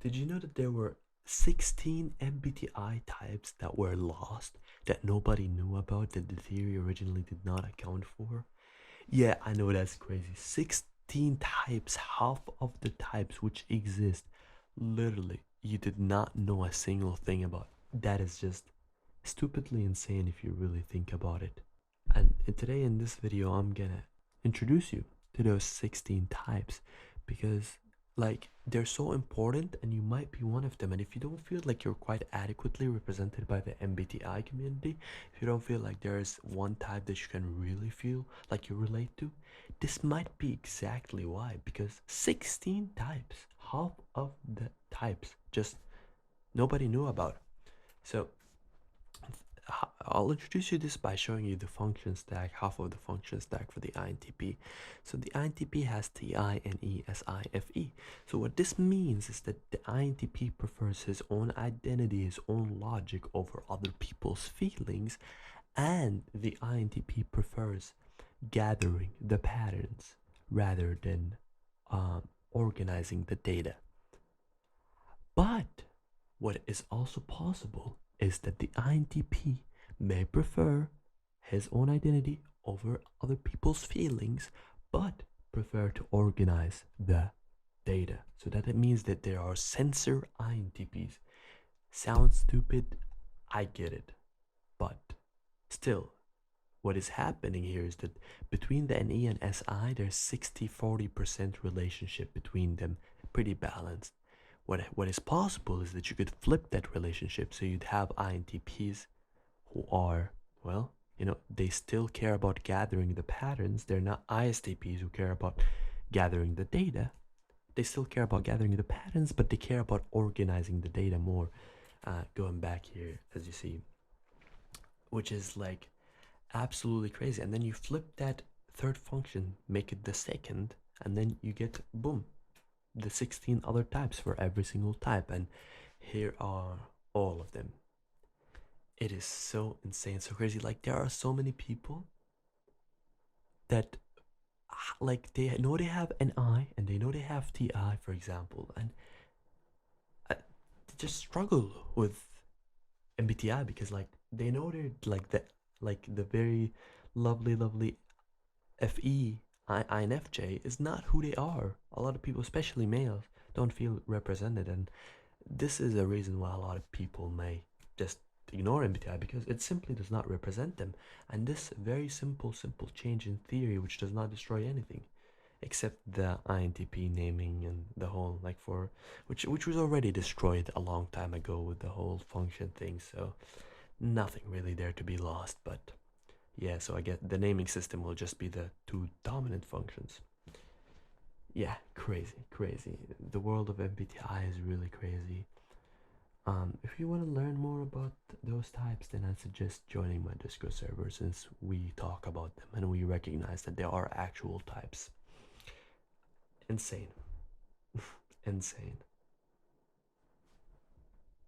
Did you know that there were 16 MBTI types that were lost, that nobody knew about, that the theory originally did not account for? Yeah, I know that's crazy. 16 types, half of the types which exist, literally, you did not know a single thing about. That is just stupidly insane if you really think about it. And today in this video, I'm gonna introduce you to those 16 types because, like, they're so important and you might be one of them. And if you don't feel like you're quite adequately represented by the MBTI community, if you don't feel like there's one type that you can really feel like you relate to, this might be exactly why. Because 16 types, half of the types, just nobody knew about. So I'll introduce you this by showing you the function stack, half of the function stack for the INTP. So the INTP has TINESIFE. So what this means is that the INTP prefers his own identity, his own logic over other people's feelings, and the INTP prefers gathering the patterns rather than organizing the data. But what is also possible is that the INTP may prefer his own identity over other people's feelings, but prefer to organize the data. So that it means that there are sensor INTPs. Sounds stupid, I get it. But still, what is happening here is that between the NE and SI, there's 60-40% relationship between them, pretty balanced. What is possible is that you could flip that relationship, so you'd have INTPs who are, well, they still care about gathering the patterns. They're not ISTPs who care about gathering the data. They still care about gathering the patterns, but they care about organizing the data more. Going back here, as you see, which is like absolutely crazy. And then you flip that third function, make it the second, and then you get, boom, the 16 other types for every single type. And here are all of them. It is so insane, so crazy. Like, there are so many people that, like, they know they have an I and they know they have TI, for example, and they just struggle with MBTI because, like, they know they're like the very lovely FE INFJ is not who they are. A lot of people, especially males, don't feel represented, and this is a reason why a lot of people may just ignore MBTI, because it simply does not represent them. And this very simple change in theory, which does not destroy anything except the INTP naming and the whole, like, for which was already destroyed a long time ago with the whole function thing. So nothing really there to be lost. But yeah, so I get the naming system will just be the two dominant functions. Yeah, crazy. The world of MBTI is really crazy. If you want to learn more about those types, then I suggest joining my Discord server, since we talk about them and we recognize that there are actual types. Insane. Insane.